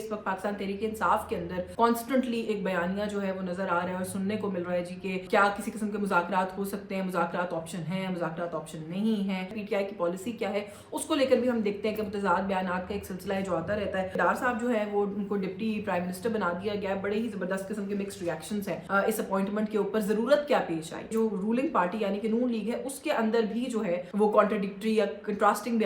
इस वक्त पाकिस्तान तहरीक इंसाफ के अंदर कॉन्स्टेंटली एक बयानिया जो है वो नजर आ रहा है और सुनने को मिल रहा है जी कि क्या किसी किस्म के मुज़ाकरात हो सकते हैं, मुज़ाकरात ऑप्शन है, मुज़ाकरात ऑप्शन नहीं है, पीटीआई की पॉलिसी क्या है, उसको लेकर भी हम देखते हैं कि मुतज़ाद बयानात का एक सिलसिला है जो आता रहता है। डार साहब जो है वो उनको डिप्टी प्राइम मिनिस्टर बना दिया गया है, बड़े ही जबरदस्त किस्म के मिक्स्ड रिएक्शंस हैं इस अपॉइंटमेंट के ऊपर। जरूरत क्या पेश आई, जो रूलिंग पार्टी यानी कि नून लीग है उसके अंदर भी जो है वो कॉन्ट्राडिक्टरी या कंट्रास्टिंग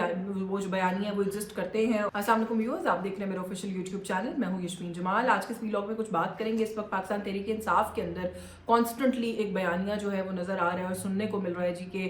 वो जो बयानी है वो एग्जिस्ट करते हैं। अस्सलाम वालेकुम व्यूअर्स, आप देख रहे हैं मेरा ऑफिशियल यूट्यूब चैनल, मैं हूं यशमीन जमाल। आज के इस व्लॉग में कुछ बात करेंगे इस वक्त पाकिस्तान तहरीक इंसाफ के अंदर कॉन्स्टेंटली एक बयानिया जो है वो नजर आ रहा है और सुनने को मिल रहा है जी कि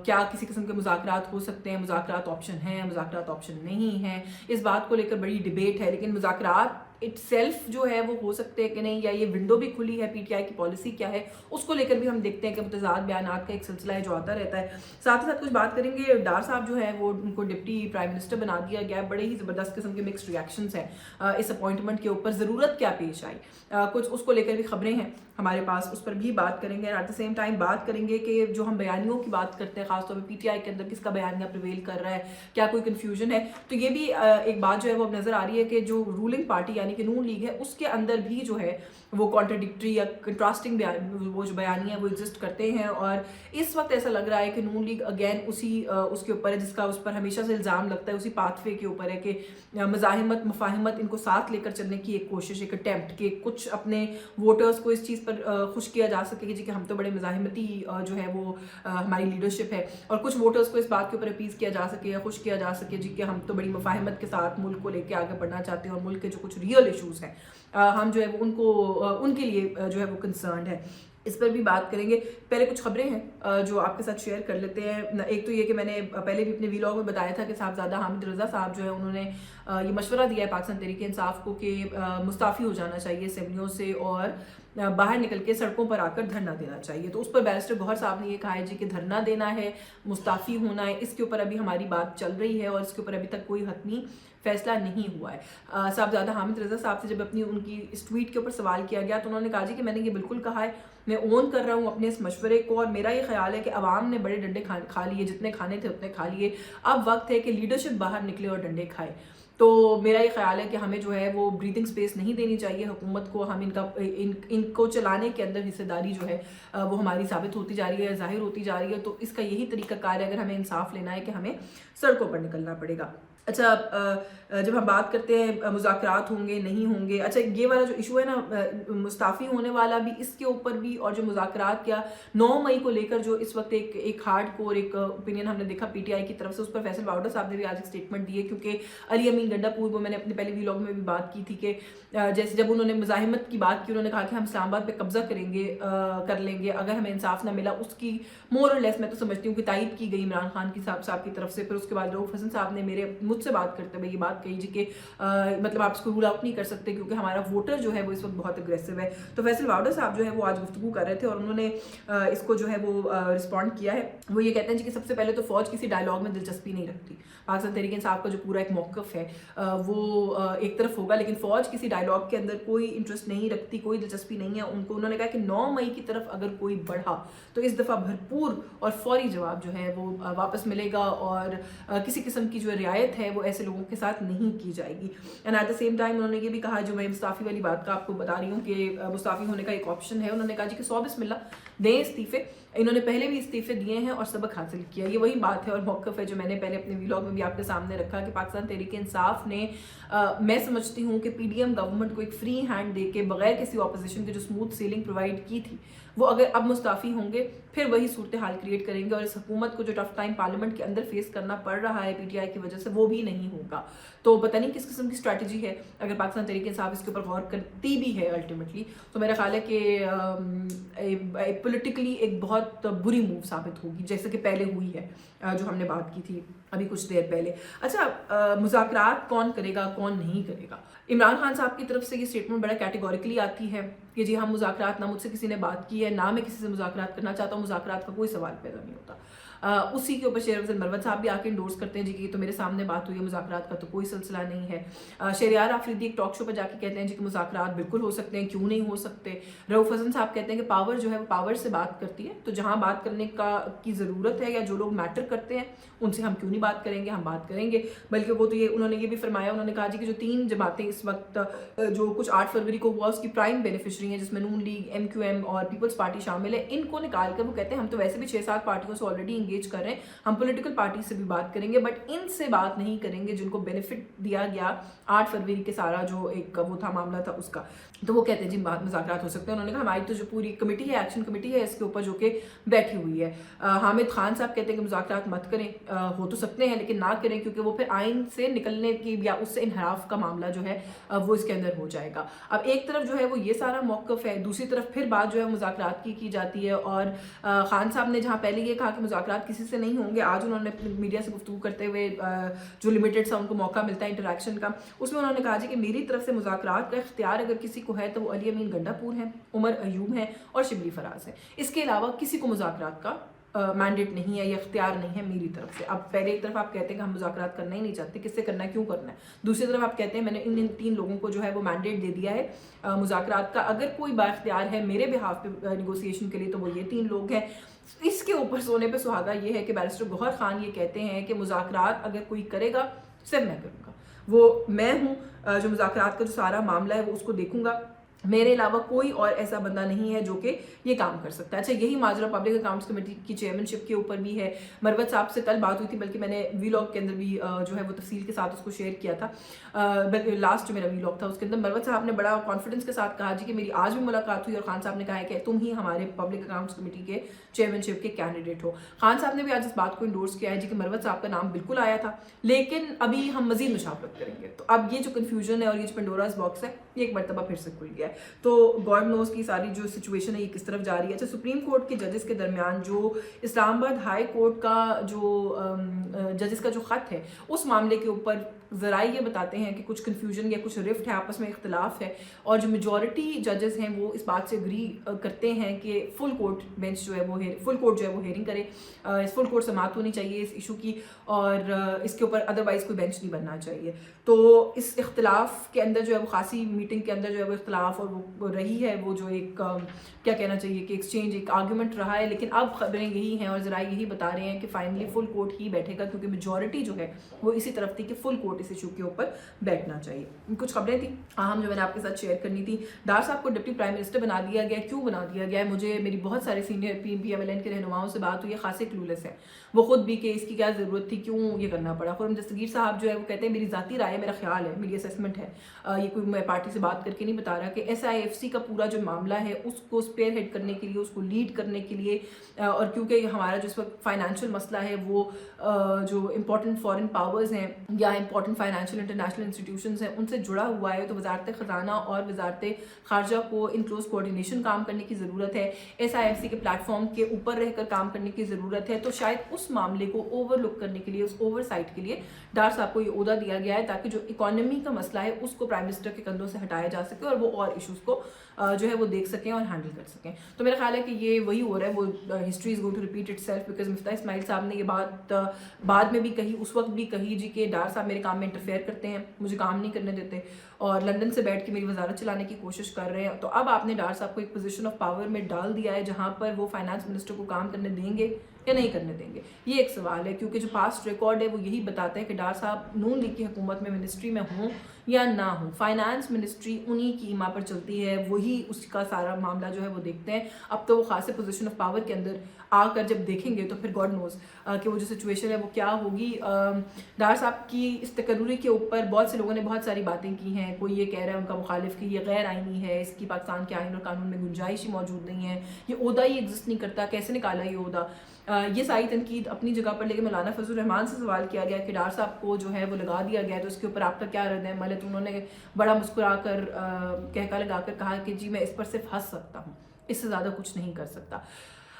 क्या किसी किस्म के मुज़ाकरात हो सकते हैं, मुज़ाकरात ऑप्शन है, मुज़ाकरात ऑप्शन नहीं है। इस बात को लेकर बड़ी डिबेट है, लेकिन मुज़ाकरात इटसेल्फ जो है वो हो सकते हैं कि नहीं, या ये विंडो भी खुली है, पीटीआई की पॉलिसी क्या है, उसको लेकर भी हम देखते हैं कि मुतज़ाद बयानात का एक सिलसिला है जो आता रहता है। साथ ही साथ कुछ बात करेंगे, डार साहब जो है वो उनको डिप्टी प्राइम मिनिस्टर बना दिया गया है, बड़े ही ज़बरदस्त किस्म के मिक्स्ड रिएक्शंस हैं इस अपॉइंटमेंट के ऊपर। ज़रूरत क्या पेश आई, कुछ उसको लेकर भी खबरें हैं हमारे पास, उस पर भी बात करेंगे। एट द सेम टाइम बात करेंगे कि जो हम बयानियों की बात करते हैं, खासतौर पर पीटीआई के अंदर किसका बयानिया प्रिवेल कर रहा है, क्या कोई कन्फ्यूजन है। तो ये भी एक बात जो है वो अब नजर आ रही है कि जो रूलिंग पार्टी यानी कि नून लीग है उसके अंदर भी जो है वो कॉन्ट्राडिक्टरी या कंट्रास्टिंग वो जो बयानी है वो एग्जिस्ट करते हैं। और इस वक्त ऐसा लग रहा है कि नून लीग अगेन उसी उसके ऊपर है जिसका उस पर हमेशा से इल्ज़ाम लगता है, उसी पाथवे के ऊपर है कि मज़ाहिमत मफाहिमत इनको साथ लेकर चलने की एक कोशिश, एक अटैम्प्ट कि कुछ अपने वोटर्स को इस चीज़ पर खुश किया जा सके जी कि हम तो बड़े मज़ाहिमती जो है वो हमारी लीडरशिप है, और कुछ वोटर्स को इस बात के ऊपर अपीज़ किया जा सके या खुश किया जा सके जी कि हम तो बड़ी मफाहिमत के साथ मुल्क को लेकर आगे बढ़ना चाहते हैं और मुल्क के जो कुछ रियल इशूज़ हैं हम जो है वो उनको उनके लिए जो है वो कंसर्न है। इस पर भी बात करेंगे। पहले कुछ खबरें हैं जो आपके साथ शेयर कर लेते हैं। एक तो ये कि मैंने पहले भी अपने व्लॉग में बताया था कि साहबजादा हामिद रज़ा साहब जो है उन्होंने ये मशवरा दिया है पाकिस्तान तहरीक इंसाफ को कि मुस्ताफ़ी हो जाना चाहिए असेंबलियों से और बाहर निकल के सड़कों पर आकर धरना देना चाहिए। तो उस पर बैरिस्टर गौहर साहब ने ये कहा है जी कि धरना देना है, मुस्ताफ़ी होना है, इसके ऊपर अभी हमारी बात चल रही है और इसके ऊपर अभी तक कोई हतमी फैसला नहीं हुआ है। साहबजादा हामिद रज़ा साहब से जब अपनी उनकी इस ट्वीट के ऊपर सवाल किया गया तो उन्होंने कहा जी कि मैंने ये बिल्कुल कहा है, मैं ओन कर रहा हूँ अपने इस मशवरे को, और मेरा ये ख्याल है कि अवाम ने बड़े डंडे खा लिए, जितने खाने थे उतने खा लिए, अब वक्त है कि लीडरशिप बाहर निकले और डंडे खाए। तो मेरा ये ख्याल है कि हमें जो है वो ब्रीदिंग स्पेस नहीं देनी चाहिए हुकूमत को, हम इनको चलाने के अंदर हिस्सेदारी जो है वो हमारी साबित होती जा रही है, जाहिर होती जा रही है। तो इसका यही तरीका कार है, अगर हमें इंसाफ लेना है कि हमें सड़कों पर निकलना पड़ेगा। अच्छा, जब हम बात करते हैं मुज़ाकरात होंगे नहीं होंगे, अच्छा ये वाला जो इशू है ना मुस्ताफ़ी होने वाला भी, इसके ऊपर भी, और जो मुज़ाकरात क्या 9 मई को लेकर जो इस वक्त एक हार्ड कोर एक ओपिनियन हमने देखा पीटीआई की तरफ से, उस पर फैसल वाउडर साहब ने भी आज एक स्टेटमेंट दी है। क्योंकि अली अमीन गंडापुर को मैंने अपने पहले व्लॉग में भी बात की थी कि जैसे जब उन्होंने मुज़ाहिमत की बात की, उन्होंने कहा कि हम इस्लामाबाद पे कब्जा कर लेंगे अगर हमें इंसाफ ना मिला। उसकी मोर और लेस मैं तो समझती हूँ कि तायद की गई इमरान खान की साहब की तरफ से। फिर उसके बाद रऊफ हसन साहब ने मुझसे बात करते हुए ये बात कही जी कि मतलब आप इसको रूल आउट नहीं कर सकते क्योंकि हमारा वोटर जो है वो इस वक्त बहुत अग्रेसिव है। तो फैसल वाउडर साहब जो है वो आज गुफ्तगू कर रहे थे और उन्होंने इसको जो है वो रिस्पॉन्ड किया है। वो ये कहते हैं जी कि सबसे पहले तो फौज किसी डायलॉग में दिलचस्पी नहीं रखती। पाकिस्तान तहरीक इंसाफ का जो पूरा एक मौक़िफ़ है वो एक तरफ होगा, लेकिन फौज किसी डायलॉग के अंदर कोई इंटरेस्ट नहीं रखती, कोई दिलचस्पी नहीं है उनको। उन्होंने कहा कि 9 मई की तरफ अगर कोई बढ़ा तो इस दफ़ा भरपूर और फौरी जवाब जो है वो वापस मिलेगा और किसी किस्म की जो रियायत है वो ऐसे लोगों के साथ नहीं की जाएगी। And at the same time उन्होंने ये भी कहा, जो मैं मुस्ताफ़ी वाली बात का आपको बता रही हूँ कि मुस्ताफ़ी होने का एक ऑप्शन है। उन्होंने कहा जी कि 100 बिस्मिल्लाह दें इस्तीफ़े, इन्होंने पहले भी इस्तीफ़े दिए हैं और सबक हासिल किया। ये वही बात है और मौक़िफ़ है जो मैंने पहले अपने व्लॉग में भी आपके सामने रखा कि पाकिस्तान तहरीक इंसाफ ने मैं समझती हूँ कि पीडीएम गवर्नमेंट को एक फ्री हैंड दे के बगैर किसी ऑपोजिशन के जो स्मूथ सेलिंग प्रोवाइड की थी, वो अगर अब मुस्ताफ़ी होंगे फिर वही सूरत हाल क्रिएट करेंगे और इस हुकूमत को जो टफ टाइम पार्लियामेंट के अंदर फेस करना पड़ रहा है पीटीआई की वजह से, वो भी नहीं होगा। तो पता नहीं किस किस्म की स्ट्रैटेजी है, अगर पाकिस्तान तहरीक इंसाफ इसके ऊपर गौर करती भी है अल्टीमेटली, तो मेरा ख्याल है कि पॉलिटिकली एक बहुत बुरी मूव साबित होगी, जैसे कि पहले हुई है जो हमने बात की थी अभी कुछ देर पहले। अच्छा, मुज़ाकरात कौन करेगा कौन नहीं करेगा। इमरान खान साहब की तरफ से ये स्टेटमेंट बड़ा कैटेगोरिकली आती है कि जी हम मुज़ाकरात, ना मुझसे किसी ने बात की है, ना मैं किसी से मुज़ाकरात करना चाहता हूँ, मुज़ाकरात का कोई सवाल पैदा नहीं होता। उसी के ऊपर शेर अफजल मरवत साहब भी आके इंडोर्स करते हैं जी कि तो मेरे सामने बात हुई है, मुज़ाकरात का तो कोई सिलसिला नहीं है। शहरयार आफरीदी एक टॉक शो पर जाके कहते हैं जी कि मुज़ाकरात बिल्कुल हो सकते हैं, क्यों नहीं हो सकते। रऊफ हसन साहब कहते हैं कि पावर जो है वो पावर से बात करती है, तो जहाँ बात करने की ज़रूरत है या जो लोग मैटर करते हैं उनसे हम क्यों नहीं बात करेंगे, हम बात करेंगे। बल्कि वो तो ये उन्होंने ये भी फरमाया, उन्होंने कहा जी कि जो 3 जमातें इस वक्त जो कुछ 8 फरवरी को हुआ उसकी प्राइम बेनिफिशरी हैं, जिसमें नून लीग, MQM और पीपल्स पार्टी शामिल है, इनको निकाल कर वो कहते हैं हम तो वैसे भी 6-7 पार्टियों से ऑलरेडी इंगेज कर रहे हैं, हम पॉलिटिकल पार्टी से भी बात करेंगे बट इनसे बात नहीं करेंगे जिनको बेनिफिट दिया गया 8 फरवरी के सारा जो एक वो था मामला था उसका। तो वो कहते हैं जी बात मुज़ाकरात हो सकते हैं। उन्होंने कहा हमारी तो जो पूरी कमेटी है, एक्शन कमेटी है, इसके ऊपर जो कि बैठी हुई है। हामिद खान साहब कहते हैं कि मुज़ाकरात मत करें, हो तो सकते हैं लेकिन ना करें क्योंकि वो फिर आइन से निकलने की या उससे इनहराफ का मामला जो है वो इसके अंदर हो जाएगा। अब एक तरफ जो है वो ये सारा मौक़िफ़ है, दूसरी तरफ फिर बात जो है मुज़ाकरात की जाती है। और खान साहब ने जहाँ पहले ये कहा कि मुज़ाकरात किसी से नहीं होंगे, आज उन्होंने मीडिया से गुफ्तगू करते हुए जो लिमिटेड सा उनको मौका मिलता है इंटरेक्शन का, उसमें उन्होंने कहा जी कि मेरी तरफ से मुज़ाकरात का इख्तियार अगर किसी को है तो वो अली अमीन गंडापुर हैं, उमर अयूब हैं और शिबली फराज हैं। इसके अलावा किसी को मुज़ाकरात का मैंडेट नहीं है या इख्तियार नहीं है मेरी तरफ से। अब पहले एक तरफ आप कहते हैं कि हम मुज़ाकरात करना ही नहीं चाहते, किससे करना है, क्यों करना है। दूसरी तरफ आप कहते हैं मैंने इन 3 लोगों को जो है वो मैंडेट दे दिया है मुज़ाकरात का, अगर कोई बाइख्तियार है मेरे बिहाफ पे निगोसिएशन के लिए तो वो ये 3 लोग हैं। इसके ऊपर सोने पे सुहागा ये है कि बैरिस्टर गौहर खान ये कहते हैं कि मुज़ाकरात अगर कोई करेगा सिर्फ मैं करूँगा, वो मैं हूँ जो मुज़ाकरात का जो सारा मामला है वो उसको देखूँगा, मेरे अलावा कोई और ऐसा बंदा नहीं है जो कि ये काम कर सकता है। अच्छा, यही माजरा पब्लिक अकाउंट्स कमेटी की चेयरमैनशिप के ऊपर भी है। मरवत साहब से कल बात हुई थी, बल्कि मैंने वीलॉग के अंदर भी जो है वो तफसील के साथ उसको शेयर किया था। लास्ट जो मेरा वीलॉग था उसके अंदर मरवत साहब ने बड़ा कॉन्फिडेंस के साथ कहा जी कि मेरी आज भी मुलाकात हुई और खान साहब ने कहा है कि तुम ही हमारे पब्लिक अकाउंट्स कमेटी के चेयरमैनशिप के कैंडिडेट हो। खान साहब ने भी आज इस बात को इंडोर्स किया है जी कि मरवत साहब का नाम बिल्कुल आया था, लेकिन अभी हम मजीद मुशावरत करेंगे। तो अब ये जो कन्फ्यूजन है और ये जो पेंडोरास बॉक्स है ये एक मरतबा फिर से खुल गया है। तो गॉड नोज की सारी जो सिचुएशन है ये किस तरफ जा रही है। अच्छा, सुप्रीम कोर्ट के जजेस के दरमियान जो इस्लामाबाद हाई कोर्ट का जो जजेस का जो ख़त है उस मामले के ऊपर ज़रा ये बताते हैं कि कुछ कन्फ्यूजन या कुछ रिफ्ट है, आपस में इख्तलाफ है और जो मेजॉरिटी जजेस हैं वो इस बात से एग्री करते हैं कि फुल कोर्ट बेंच जो है वो फुल कोर्ट जो है वो हेयरिंग करे, फुल कोर्ट समाअत होनी चाहिए इस इशू की और इसके ऊपर अदरवाइज़ कोई बेंच नहीं बनना चाहिए। तो इस इख्तलाफ के अंदर जो है वो खासी मीटिंग के अंदर जो है वो इख्तलाफ और वो रही है वो जो एक क्या कहना चाहिए कि एक्सचेंज, एक आर्गूमेंट रहा है। लेकिन अब खबरें यही हैं और ज़रा यही बता रहे हैं कि फाइनली फुल कोर्ट ही बैठेगा, क्योंकि मेजॉरिटी जो है वो इसी तरफ थी कि फुल कोर्ट इस इशू के ऊपर बैठना चाहिए। कुछ खबरें थी अहम जो मैंने आपके साथ शेयर करनी थी। डार साहब को डिप्टी प्राइम मिनिस्टर बना दिया गया, क्यों बना दिया गया है? मुझे मेरी बहुत सारे सीनियर PMLN के रहनुमाओं से बात हुई है, खासे क्लूलेस है वो खुद भी कि इसकी क्या ज़रूरत थी, क्यों ये करना पड़ा। खुरम दस्तगीर साहब जो है वो कहते हैं मेरी ज़ाती राय है, मेरा ख्याल है, मेरी असेसमेंट है, ये कोई मैं पार्टी से बात करके नहीं बता रहा, कि SIFC का पूरा जो मामला है उसको स्पेयर हेड करने के लिए, उसको लीड करने के लिए और क्योंकि हमारा जो इस वक्त फाइनेंशियल मसला है वो जो इंपॉर्टेंट फॉरेन पावर्स हैं या इंपॉर्टेंट फाइनेंशियल इंटरनेशनल इंस्टीट्यूशंस हैं उनसे जुड़ा हुआ है, तो वजारत ख़जाना और वजारत खारजा को इन क्लोज कोऑर्डिनेशन काम करने की ज़रूरत है, SIFC के प्लेटफॉर्म के ऊपर रहकर काम करने की ज़रूरत है। तो शायद उस मामले को ओवरलुक करने के लिए, उस ओवरसाइट के लिए डार साहब को ये ओहदा दिया गया है ताकि जो इकोनॉमी का मसला है उसको प्राइम मिनिस्टर के कंधों से हटाया जा सके और वो और इशूज़ को जो है वो देख सकें और हैंडल कर सकें। तो मेरा ख्याल है कि ये वही हो रहा है, वो history is going to repeat itself, because Miftah Ismail साहब ने ये बात बाद में भी कही, उस वक्त भी कही जी कि डार साहब मेरे काम में इंटरफेयर करते हैं, मुझे काम नहीं करने देते और लंदन से बैठ के मेरी वजारत चलाने की कोशिश कर रहे हैं। तो अब आपने डार साहब को एक पोजीशन ऑफ पावर में डाल दिया है जहाँ पर वो फाइनेंस मिनिस्टर को काम करने देंगे या नहीं करने देंगे, ये एक सवाल है। क्योंकि जो पास्ट रिकॉर्ड है वो यही बताता है कि डार साहब नून लीग की हुकूमत में मिनिस्ट्री में हों या ना हो, फाइनेंस मिनिस्ट्री उन्हीं की ईमा पर चलती है, वही उसका सारा मामला जो है वो देखते हैं। अब तो वो खासे पोजीशन ऑफ पावर के अंदर आकर जब देखेंगे तो फिर गॉड नोज कि वो जो सिचुएशन है वो क्या होगी। डार साहब की इस तकर्री के ऊपर बहुत से लोगों ने बहुत सारी बातें की हैं। कोई ये कह रहा है उनका मुखालिफ कि ये गैर आइनी है, इसकी पाकिस्तान के आइन और कानून में गुंजाइश ही मौजूद नहीं है, ये ओहदा ही एग्जिस्ट नहीं करता, कैसे निकाला ये ओहदा। ये सारी तनकीद अपनी जगह पर, लेकिन मौलाना फजल रहमान से सवाल किया गया कि डार साहब को जो है वो लगा दिया गया है, तो इसके ऊपर आपका क्या रद्द है अमल है? तो उन्होंने बड़ा मुस्कुरा कर कहका लगा कर कहा कि जी मैं इस पर सिर्फ हंस सकता हूँ, इससे ज़्यादा कुछ नहीं कर सकता।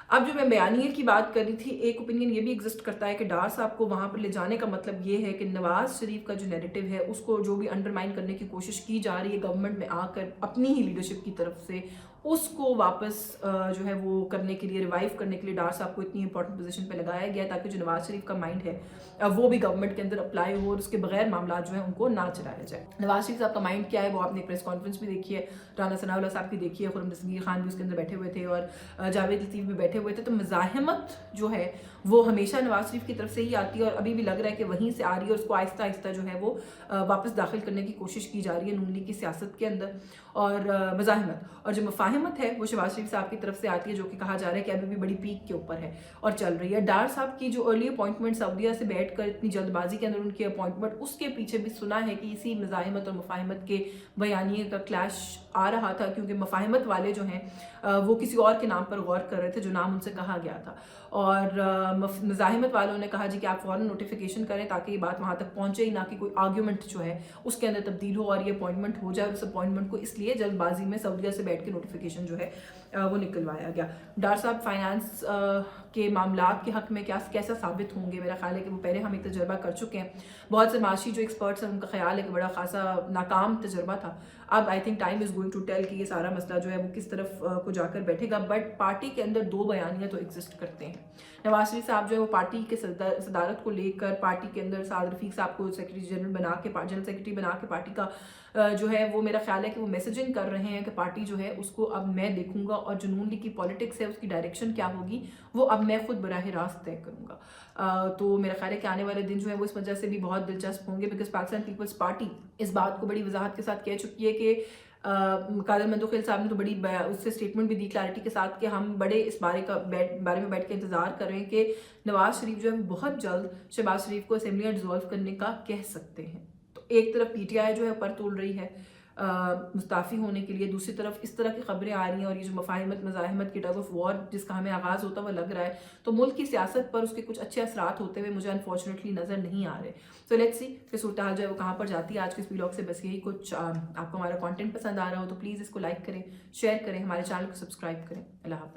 अब जो मैं बयानिए की बात कर रही थी, एक ओपिनियन ये भी एग्जिस्ट करता है कि डार साहब को वहाँ पर ले जाने का मतलब ये है कि नवाज शरीफ का जो नैरेटिव है उसको जो भी अंडरमाइन करने की कोशिश की जा रही है गवर्नमेंट में आकर अपनी ही लीडरशिप की तरफ से, उसको वापस जो है वो करने के लिए, रिवाइव करने के लिए डार साहब को इतनी इंपॉर्टेंट पोजीशन पे लगाया गया ताकि जो नवाज शरीफ का माइंड है वो भी गवर्नमेंट के अंदर अप्लाई हो और उसके बगैर मामला जो है उनको ना चलाया जाए। नवाज शरीफ साहब का माइंड क्या है वो आपने प्रेस कॉन्फ्रेंस भी देखी है, राना सनाउल्लाह साहब की देखी है, खुर्रम दस्तगीर खान भी उसके अंदर बैठे हुए थे और जावेद लतीफ़ भी बैठे हुए थे। तो मज़ाहमत जो है वो हमेशा नवाज शरीफ की तरफ से ही आती है और अभी भी लग रहा है कि वहीं से आ रही है और उसको आहिस्ता आहिस्ता जो है वो वापस दाखिल करने की कोशिश की जा रही है नून लीग की सियासत के अंदर। और मज़ाहमत और जो मुफाहमत है वो शहबाज शरीफ साहब की तरफ से आती है, जो कि कहा जा रहा है कि अभी भी बड़ी पीक के ऊपर है और चल रही है। डार साहब की जो अर्ली अपॉइंटमेंट सऊदीया से बैठकर इतनी जल्दबाजी के अंदर उनकी अपॉइंटमेंट, उसके पीछे भी सुना है कि इसी मज़ाहमत और मुफाहमत के बयानिए का क्लैश आ रहा था, क्योंकि मुफाहमत वाले जो हैं वो किसी और के नाम पर गौर कर रहे थे जो नाम उनसे कहा गया था और मज़ाहमत वालों ने कहा जी कि आप फ़ौरन नोटिफिकेशन करें ताकि ये बात वहाँ तक पहुँचे ही ना कि कोई आर्ग्यूमेंट जो है उसके अंदर तब्दील हो और ये अपॉइंटमेंट हो जाए। उस अपॉइंटमेंट को इसलिए जल्दबाजी में सऊदीया से बैठ के नोटिफिकेशन जो है वो निकलवाया गया। डार साहब फाइनेंस के मामलात के हक में कैसा साबित होंगे, मेरा ख्याल है कि वो पहले हम एक तजर्बा कर चुके हैं। बहुत से माशी जो एक्सपर्ट्स हैं उनका ख्याल है कि बड़ा खासा नाकाम तजर्बा था। अब I think time is going to tell कि ये सारा मसला जो है वो किस तरफ को जाकर बैठेगा। बट पार्टी के अंदर दो बयानियाँ तो एग्जिस्ट करते हैं। नवाज शरीफ साहब जो है वो पार्टी के सदारत को लेकर पार्टी के अंदर साद रफीक साहब को सेक्रेटरी जनरल बना के, जनरल सेक्रेटरी बना के पार्टी का जो है वो मेरा ख्याल है कि वो मैसेजिंग कर रहे हैं कि पार्टी जो है उसको अब मैं देखूंगा और जो नून लीग की पॉलिटिक्स है उसकी डायरेक्शन क्या होगी वो अब मैं खुद बराह रास्त तय करूंगा। तो मेरा ख्याल है कि आने वाले दिन जो है वो इस वजह से भी बहुत दिलचस्प होंगे, बिकॉज पाकिस्तान पीपल्स पार्टी इस बात को बड़ी वजाहत के साथ कह चुकी है कि कादर मंदोखिल साहब ने तो बड़ी उससे स्टेटमेंट भी दी क्लैरिटी के साथ कि हम बड़े इस बारे में बैठ के इंतजार कर रहे हैं कि नवाज शरीफ जो है बहुत जल्द शहबाज शरीफ को असेंबलियाँ डिसॉल्व करने का कह सकते हैं। तो एक तरफ पीटीआई जो है पर तोल रही है मुस्ताफ़ी होने के लिए, दूसरी तरफ इस तरह की खबरें आ रही हैं और ये जो मुफाहमत मज़ाहमत की टग ऑफ वॉर जिसका हमें आगाज़ होता हुआ लग रहा है, तो मुल्क की सियासत पर उसके कुछ अच्छे असरात होते हुए मुझे अनफॉर्चुनेटली नज़र नहीं आ रहे। सो लेट्स सी कि सूरत हाल जो है वो कहाँ पर जाती है। आज के इस व्लॉग से बस यही कुछ। आपको हमारा कंटेंट पसंद आ रहा हो तो प्लीज़ इसको लाइक करें, शेयर करें, हमारे चैनल को सब्सक्राइब करें। अल्लाह हाफ़िज़।